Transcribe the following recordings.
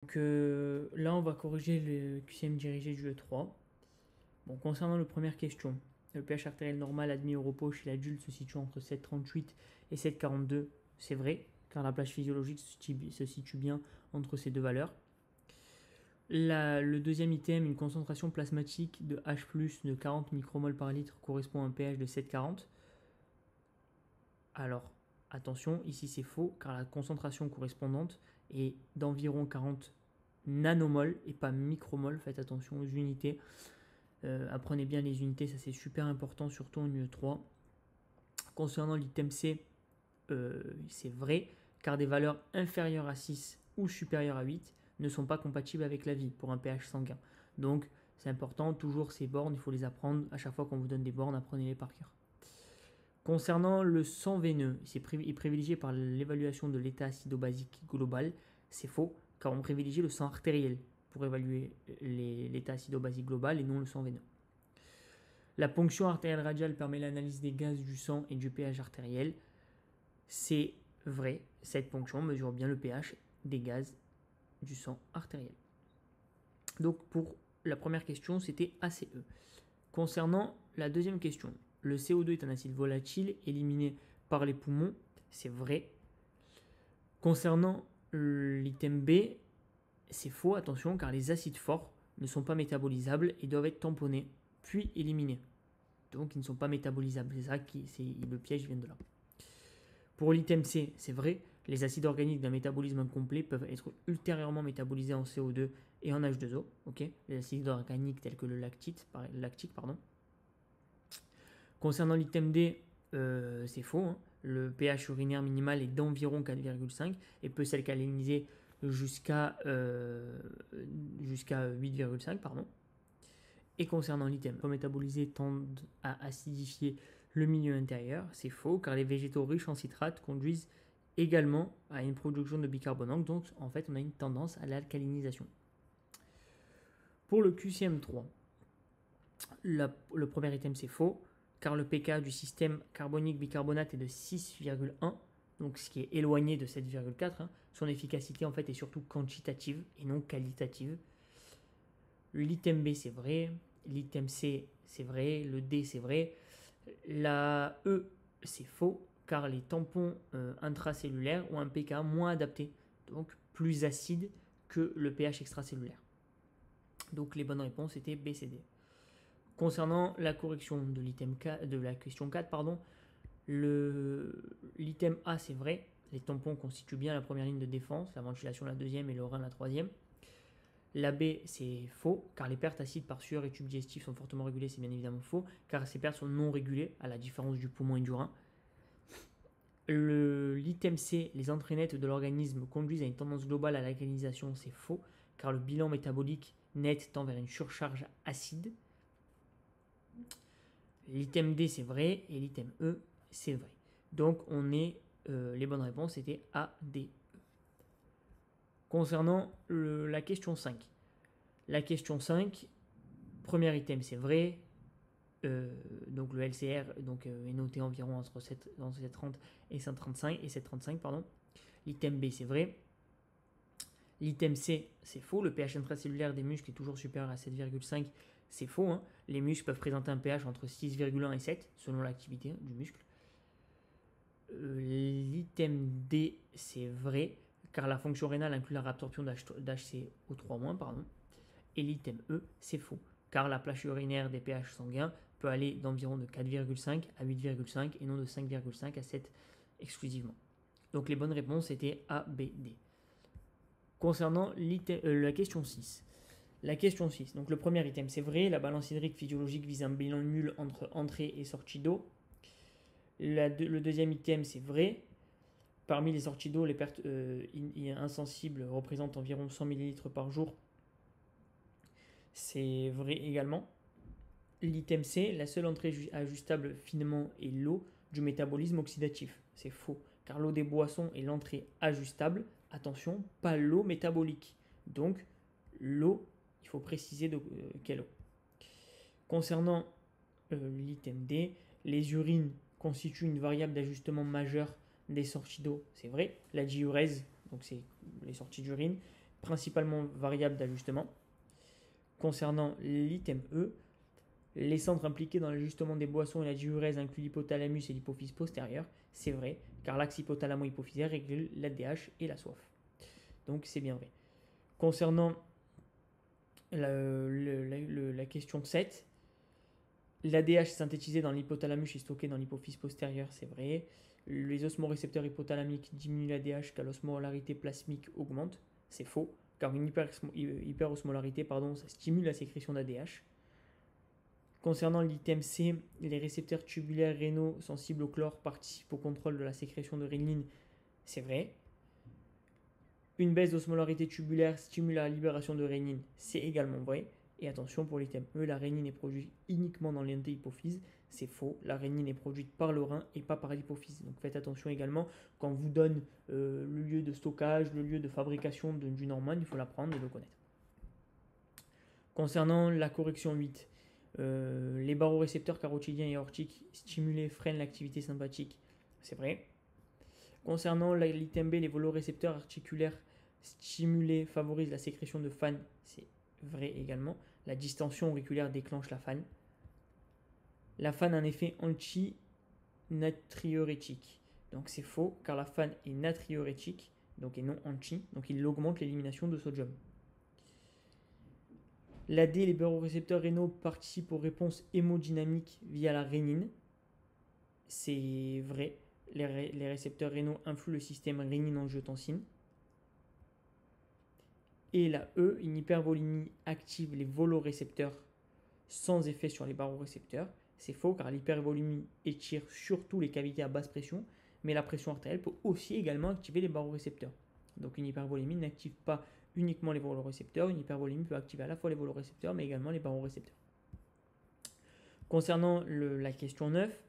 Donc là, on va corriger le QCM dirigé du E3. Bon, concernant la première question, le pH artériel normal admis au repos chez l'adulte se situe entre 7,38 et 7,42. C'est vrai, car la plage physiologique se situe bien entre ces deux valeurs. Le deuxième item, une concentration plasmatique de H+, de 40 micromol par litre correspond à un pH de 7,40. Alors, attention, ici c'est faux, car la concentration correspondante est d'environ 40 nanomol et pas micromol. Faites attention aux unités. Apprenez bien les unités, ça c'est super important, surtout en UE3. Concernant l'item C, c'est vrai, car des valeurs inférieures à 6 ou supérieures à 8 ne sont pas compatibles avec la vie pour un pH sanguin. Donc c'est important, toujours ces bornes, il faut les apprendre. À chaque fois qu'on vous donne des bornes, apprenez-les par cœur. Concernant le sang veineux, il est privilégié par l'évaluation de l'état acido-basique global. C'est faux, car on privilégie le sang artériel pour évaluer l'état acido-basique global et non le sang veineux. La ponction artérielle radiale permet l'analyse des gaz du sang et du pH artériel. C'est vrai, cette ponction mesure bien le pH des gaz du sang artériel. Donc pour la première question, c'était ACE. Concernant la deuxième question, le CO2 est un acide volatile éliminé par les poumons. C'est vrai. Concernant l'item B, c'est faux, attention, car les acides forts ne sont pas métabolisables et doivent être tamponnés, puis éliminés. Donc ils ne sont pas métabolisables. C'est ça le piège vient de là. Pour l'item C, c'est vrai, les acides organiques d'un métabolisme incomplet peuvent être ultérieurement métabolisés en CO2 et en H2O. Okay, les acides organiques tels que le lactique. Concernant l'item D, c'est faux. Hein. Le pH urinaire minimal est d'environ 4,5 et peut s'alcaliniser jusqu'à 8,5. Et concernant l'item, les métabolisés tendent à acidifier le milieu intérieur. C'est faux, car les végétaux riches en citrate conduisent également à une production de bicarbonate. Donc, en fait, on a une tendance à l'alcalinisation. Pour le QCM3, le premier item, c'est faux, car le pK du système carbonique bicarbonate est de 6,1, donc ce qui est éloigné de 7,4. Hein. Son efficacité, en fait, est surtout quantitative et non qualitative. L'item B, c'est vrai. L'item C, c'est vrai. Le D, c'est vrai. La E, c'est faux, car les tampons intracellulaires ont un pK moins adapté, donc plus acide que le pH extracellulaire. Donc les bonnes réponses étaient B, C, D. Concernant la correction de la question 4, l'item A, c'est vrai. Les tampons constituent bien la première ligne de défense, la ventilation la deuxième et le rein la troisième. La B, c'est faux, car les pertes acides par sueur et tube digestif sont fortement régulées, c'est bien évidemment faux, car ces pertes sont non régulées, à la différence du poumon et du rein. L'item C, les entrées nettes de l'organisme conduisent à une tendance globale à l'alcalinisation, c'est faux, car le bilan métabolique net tend vers une surcharge acide. L'item D, c'est vrai, et l'item E, c'est vrai. Donc, les bonnes réponses étaient A, D, E. Concernant la question 5. La question 5, premier item, c'est vrai. Donc le LCR est noté environ entre 730 et 735. L'item B, c'est vrai. L'item C, c'est faux. Le pH intracellulaire des muscles est toujours supérieur à 7,5. C'est faux. Hein. Les muscles peuvent présenter un pH entre 6,1 et 7 selon l'activité du muscle. L'item D, c'est vrai, car la fonction rénale inclut la réabsorption d'HCO3-. Et l'item E, c'est faux, car la plage urinaire des pH sanguins peut aller d'environ de 4,5 à 8,5 et non de 5,5 à 7 exclusivement. Donc les bonnes réponses étaient A, B, D. Concernant la question 6. La question 6, donc le premier item, c'est vrai, la balance hydrique physiologique vise un bilan nul entre entrée et sortie d'eau. Le deuxième item, c'est vrai. Parmi les sorties d'eau, les pertes insensibles représentent environ 100 ml par jour. C'est vrai également. L'item C, la seule entrée ajustable finement est l'eau du métabolisme oxydatif. C'est faux, car l'eau des boissons est l'entrée ajustable. Attention, pas l'eau métabolique. Donc, l'eau, il faut préciser quelle eau. Concernant l'item D, les urines constituent une variable d'ajustement majeure des sorties d'eau. C'est vrai, la diurèse, donc c'est les sorties d'urine, principalement variable d'ajustement. Concernant l'item E, les centres impliqués dans l'ajustement des boissons et la diurèse incluent l'hypothalamus et l'hypophyse postérieure. C'est vrai, car l'axe hypothalamo-hypophysaire régule l'ADH et la soif. Donc c'est bien vrai. Concernant la question 7, l'ADH synthétisé dans l'hypothalamus est stocké dans l'hypophyse postérieure, c'est vrai. Les osmorécepteurs hypothalamiques diminuent l'ADH car l'osmolarité plasmique augmente, c'est faux, car une hyperosmolarité ça stimule la sécrétion d'ADH. Concernant l'item C, les récepteurs tubulaires rénaux sensibles au chlore participent au contrôle de la sécrétion de rénine, c'est vrai. Une baisse d'osmolarité tubulaire stimule la libération de rénine, c'est également vrai. Et attention pour l'item E, la rénine est produite uniquement dans l'antéhypophyse, c'est faux. La rénine est produite par le rein et pas par l'hypophyse. Donc faites attention également quand on vous donne le lieu de stockage, le lieu de fabrication d'une hormone, il faut l'apprendre et le connaître. Concernant la correction 8, les barorécepteurs carotidiens et aortiques stimulés freinent l'activité sympathique, c'est vrai. Concernant l'item B, les volorécepteurs articulaires stimulés favorisent la sécrétion de FAN, c'est vrai également. La distension auriculaire déclenche la FAN. La FAN a un effet anti-natriurétique. Donc c'est faux, car la FAN est natriurétique, donc et non anti, donc il augmente l'élimination de sodium. La D, les barorécepteurs rénaux participent aux réponses hémodynamiques via la rénine. C'est vrai, les récepteurs rénaux influent le système rénine-angiotensine. Et la E, une hypervolémie active les volorécepteurs sans effet sur les barorécepteurs. C'est faux car l'hypervolémie étire surtout les cavités à basse pression, mais la pression artérielle peut aussi également activer les barorécepteurs. Donc une hypervolémie n'active pas uniquement les volorécepteurs, une hypervolémie peut activer à la fois les volorécepteurs mais également les barorécepteurs. Concernant la question 9,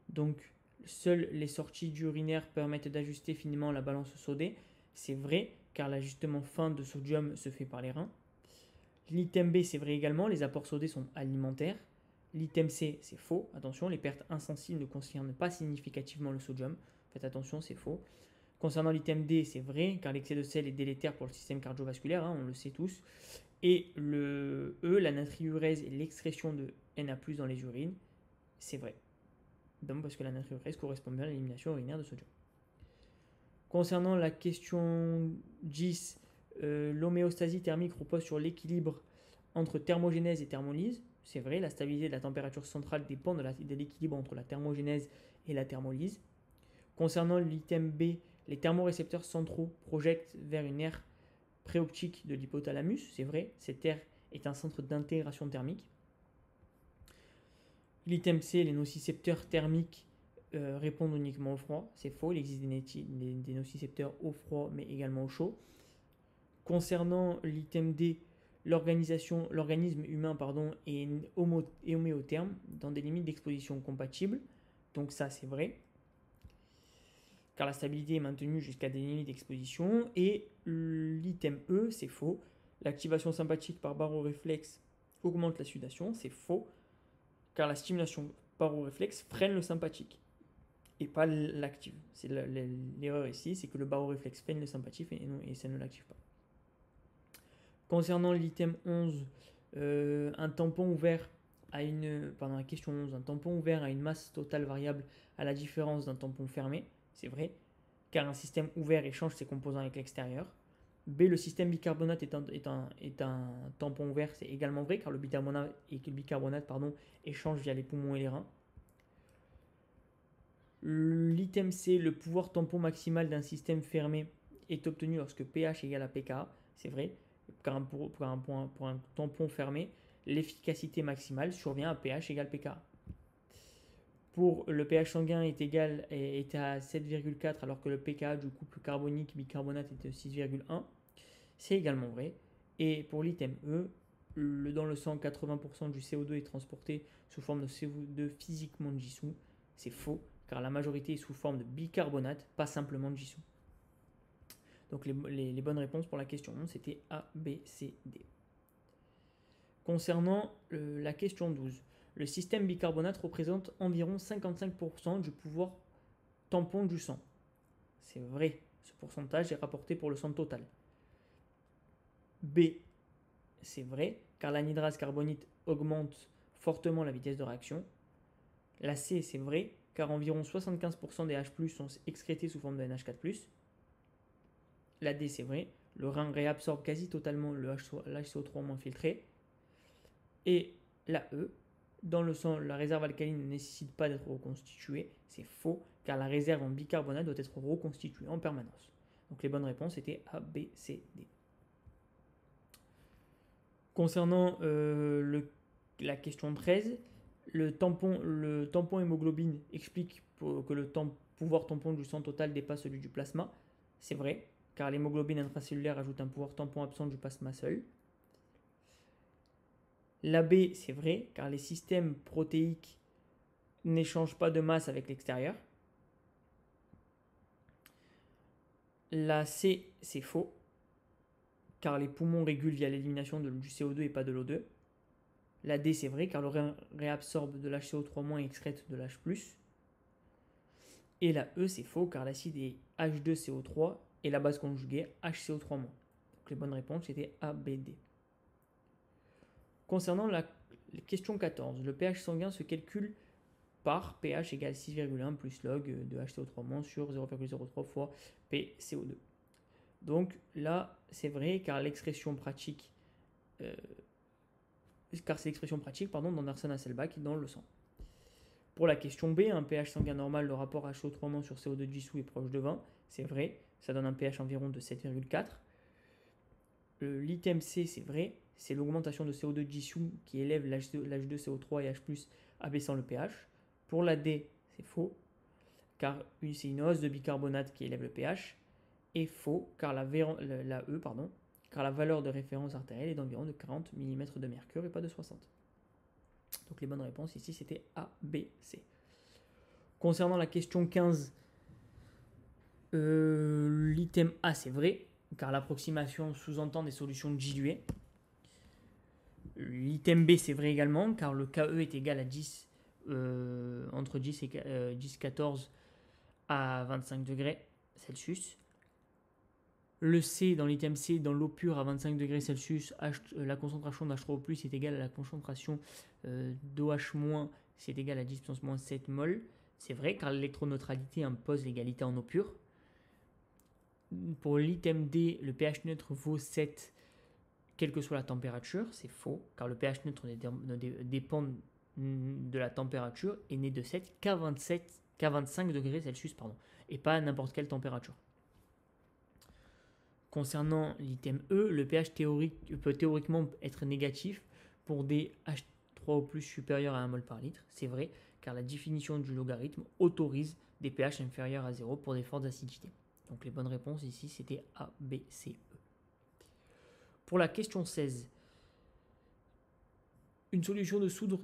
donc seules les sorties urinaires permettent d'ajuster finement la balance sodée. C'est vrai car l'ajustement fin de sodium se fait par les reins. L'item B, c'est vrai également, les apports sodés sont alimentaires. L'item C, c'est faux. Attention, les pertes insensibles ne concernent pas significativement le sodium. Faites attention, c'est faux. Concernant l'item D, c'est vrai, car l'excès de sel est délétère pour le système cardiovasculaire, on le sait tous. Et le E, la natriurèse et l'excrétion de Na+ dans les urines, c'est vrai. Donc, parce que la natriurèse correspond bien à l'élimination urinaire de sodium. Concernant la question 10, l'homéostasie thermique repose sur l'équilibre entre thermogénèse et thermolyse. C'est vrai, la stabilité de la température centrale dépend de l'équilibre entre la thermogénèse et la thermolyse. Concernant l'item B, les thermorécepteurs centraux projettent vers une aire préoptique de l'hypothalamus. C'est vrai, cette aire est un centre d'intégration thermique. L'item C, les nocicepteurs thermiques répondent uniquement au froid. C'est faux, il existe des nocicepteurs au froid mais également au chaud. Concernant l'item D, l'organisme humain est homéotherme dans des limites d'exposition compatibles. Donc ça c'est vrai, car la stabilité est maintenue jusqu'à des limites d'exposition. Et l'item E, c'est faux. L'activation sympathique par baroréflexe augmente la sudation. C'est faux, car la stimulation baroréflexe freine le sympathique et pas l'active. C'est l'erreur ici, c'est que le baroréflexe freine le sympathique et ça ne l'active pas. Concernant l'item 11, un tampon ouvert la question 11, un tampon ouvert a une masse totale variable à la différence d'un tampon fermé. C'est vrai, car un système ouvert échange ses composants avec l'extérieur. B, le système bicarbonate est un tampon ouvert, c'est également vrai, car le bicarbonate échange via les poumons et les reins. L'item C, le pouvoir tampon maximal d'un système fermé est obtenu lorsque pH égale à pKa. C'est vrai, car pour un tampon fermé, l'efficacité maximale survient à pH égale pKa. Pour le pH sanguin est à 7,4 alors que le pKa du couple carbonique bicarbonate est de 6,1. C'est également vrai. Et pour l'item E, dans le sang, 80% du CO2 est transporté sous forme de CO2 physiquement dissous. C'est faux, car la majorité est sous forme de bicarbonate, pas simplement de dissous. Donc les bonnes réponses pour la question 11, c'était A, B, C, D. Concernant la question 12, le système bicarbonate représente environ 55% du pouvoir tampon du sang. C'est vrai, ce pourcentage est rapporté pour le sang total. B, c'est vrai, car l'anhydrase carbonite augmente fortement la vitesse de réaction. La C, c'est vrai, car environ 75% des H+, sont excrétés sous forme de NH4+. La D, c'est vrai, le rein réabsorbe quasi totalement le HCO3- filtré. Et la E, dans le sang, la réserve alcaline ne nécessite pas d'être reconstituée. C'est faux, car la réserve en bicarbonate doit être reconstituée en permanence. Donc les bonnes réponses étaient A, B, C, D. Concernant la question 13, le tampon hémoglobine explique que le pouvoir tampon du sang total dépasse celui du plasma. C'est vrai, car l'hémoglobine intracellulaire ajoute un pouvoir tampon absent du plasma seul. La B, c'est vrai, car les systèmes protéiques n'échangent pas de masse avec l'extérieur. La C, c'est faux, car les poumons régulent via l'élimination du CO2 et pas de l'O2. La D, c'est vrai, car le rein réabsorbe de l'HCO3- et excrète de l'H+. Et la E, c'est faux, car l'acide est H2CO3 et la base conjuguée HCO3-. Donc les bonnes réponses c'était A, B, D. Concernant la question 14, le pH sanguin se calcule par pH égale 6,1 plus log de HCO3- sur 0,03 fois PCO2. Donc là, c'est vrai, car l'expression pratique, c'est l'expression pratique d'Anderson Hasselbalch dans le sang. Pour la question B, un pH sanguin normal, le rapport HCO3- sur CO2 dissous est proche de 20. C'est vrai, ça donne un pH environ de 7,4. L'item C, c'est vrai, c'est l'augmentation de CO2 dissous qui élève l'H2CO3 et H+, abaissant le pH. Pour la D, c'est faux, car c'est une hausse de bicarbonate qui élève le pH. Et faux, car la E, car la valeur de référence artérielle est d'environ de 40 mm de mercure et pas de 60. Donc les bonnes réponses ici, c'était A, B, C. Concernant la question 15, l'item A, c'est vrai, car l'approximation sous-entend des solutions diluées. L'item B, c'est vrai également, car le KE est égal à 10, entre 10 et 10, 14 à 25 degrés Celsius. Le C, dans l'item C, dans l'eau pure à 25 degrés Celsius, la concentration d'H3O+, est égale à la concentration d'OH-, c'est égal à 10 puissance moins 7 mol. C'est vrai, car l'électroneutralité impose l'égalité en eau pure. Pour l'item D, le pH neutre vaut 7, quelle que soit la température. C'est faux, car le pH neutre ne dépend de la température et n'est de 7 qu'à 25 degrés Celsius, et pas à n'importe quelle température. Concernant l'item E, le pH peut théoriquement être négatif pour des H3O+ supérieurs à 1 mol par litre. C'est vrai, car la définition du logarithme autorise des pH inférieurs à 0 pour des fortes acidités. Donc les bonnes réponses ici, c'était A, B, C, E. Pour la question 16, une solution de soudre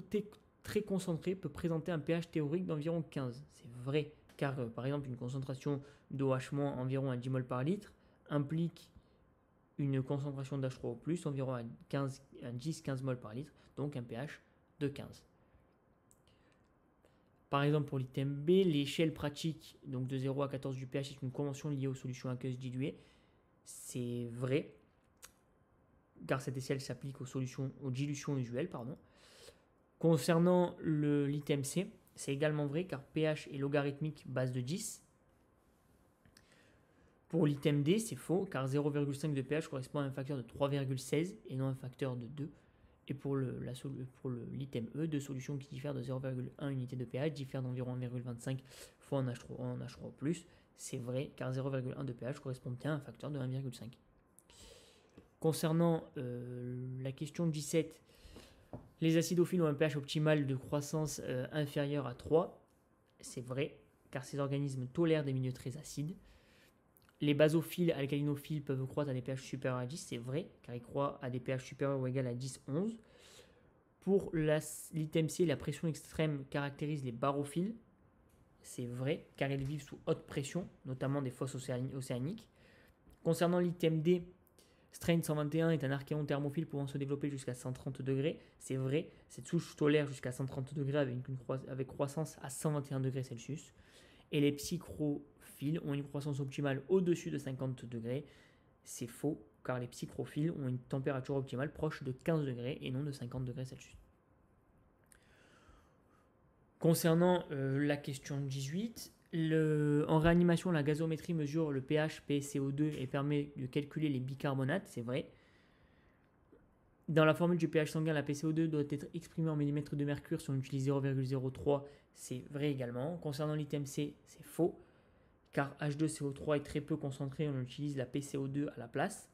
très concentrée peut présenter un pH théorique d'environ 15. C'est vrai, car par exemple une concentration d'OH- environ à 10 mol par litre implique une concentration d'H3O+, environ à 10-15 mol par litre, donc un pH de 15. Par exemple, pour l'item B, l'échelle pratique donc de 0 à 14 du pH est une convention liée aux solutions aqueuses diluées. C'est vrai, car cette échelle s'applique aux dilutions usuelles. Concernant l'item C, c'est également vrai, car pH est logarithmique base de 10. Pour l'item D, c'est faux, car 0,5 de pH correspond à un facteur de 3,16 et non un facteur de 2. Et pour l'item E, deux solutions qui diffèrent de 0,1 unité de pH diffèrent d'environ 1,25 fois en H3O+. C'est vrai, car 0,1 de pH correspond bien à un facteur de 1,5. Concernant la question 17, les acidophiles ont un pH optimal de croissance inférieur à 3. C'est vrai, car ces organismes tolèrent des milieux très acides. Les basophiles alcalinophiles peuvent croître à des pH supérieurs à 10, c'est vrai, car ils croient à des pH supérieurs ou égaux à 10-11. Pour l'item C, la pression extrême caractérise les barophiles. C'est vrai, car ils vivent sous haute pression, notamment des fosses océaniques. Concernant l'item D, Strain 121 est un archéon thermophile pouvant se développer jusqu'à 130 degrés. C'est vrai, cette souche tolère jusqu'à 130 degrés avec croissance à 121 degrés Celsius. Et les psychrophiles ont une croissance optimale au-dessus de 50 degrés. C'est faux, car les psychrophiles ont une température optimale proche de 15 degrés et non de 50 degrés Celsius. Concernant la question 18, en réanimation, la gazométrie mesure le pH PCO2 et permet de calculer les bicarbonates, c'est vrai. Dans la formule du pH sanguin, la PCO2 doit être exprimée en millimètres de mercure si on utilise 0,03, c'est vrai également. Concernant l'item C, c'est faux, car H2CO3 est très peu concentré, on utilise la PCO2 à la place.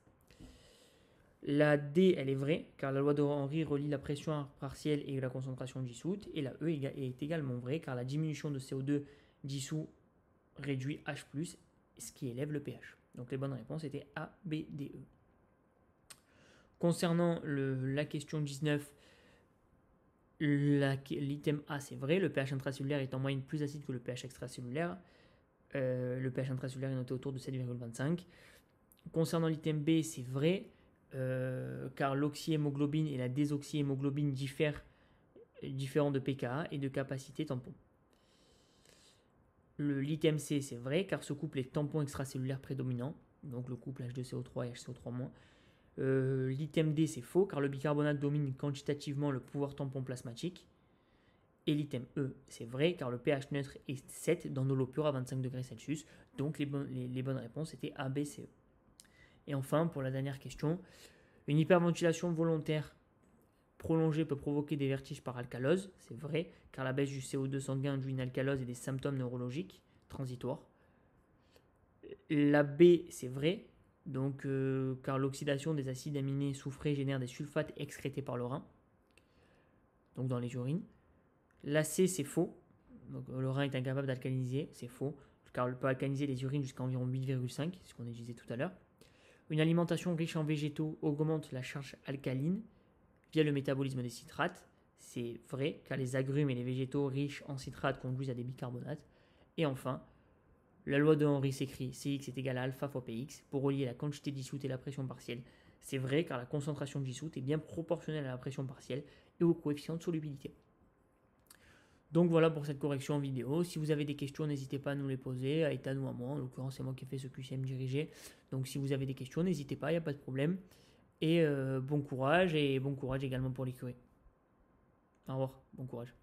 La D, elle est vraie, car la loi de Henry relie la pression partielle et la concentration dissoute. Et la E est également vraie, car la diminution de CO2 dissous réduit H+, ce qui élève le pH. Donc les bonnes réponses étaient A, B, D, E. Concernant la question 19, l'item A, c'est vrai, le pH intracellulaire est en moyenne plus acide que le pH extracellulaire. Le pH intracellulaire est noté autour de 7,25. Concernant l'item B, c'est vrai, car l'oxyhémoglobine et la désoxyhémoglobine différent de pKa et de capacité tampon. L'item C, c'est vrai, car ce couple est tampon extracellulaire prédominant, donc le couple H2CO3 et HCO3-. L'item D, c'est faux, car le bicarbonate domine quantitativement le pouvoir tampon plasmatique. Et l'item E, c'est vrai, car le pH neutre est 7 dans de l'eau pure à 25 degrés Celsius. Donc les bonnes réponses étaient A, B, C, E. Et enfin, pour la dernière question, une hyperventilation volontaire prolongée peut provoquer des vertiges par alcalose. C'est vrai, car la baisse du CO2 sanguin induit une alcalose et des symptômes neurologiques transitoires. La B, c'est vrai, donc, car l'oxydation des acides aminés soufrés génère des sulfates excrétés par le rein, donc dans les urines. La C, c'est faux, donc le rein est incapable d'alcaliniser, c'est faux, car il peut alcaliniser les urines jusqu'à environ 8,5, c'est ce qu'on disait tout à l'heure. Une alimentation riche en végétaux augmente la charge alcaline via le métabolisme des citrates. C'est vrai, car les agrumes et les végétaux riches en citrates conduisent à des bicarbonates. Et enfin, la loi de Henry s'écrit Cx est égal à alpha fois Px pour relier la quantité dissoute et la pression partielle. C'est vrai, car la concentration dissoute est bien proportionnelle à la pression partielle et au coefficient de solubilité. Donc voilà pour cette correction en vidéo. Si vous avez des questions, n'hésitez pas à nous les poser, à Ethan ou à moi. En l'occurrence, c'est moi qui ai fait ce QCM dirigé. Donc si vous avez des questions, n'hésitez pas, il n'y a pas de problème. Et bon courage également pour l'écurie. Au revoir, bon courage.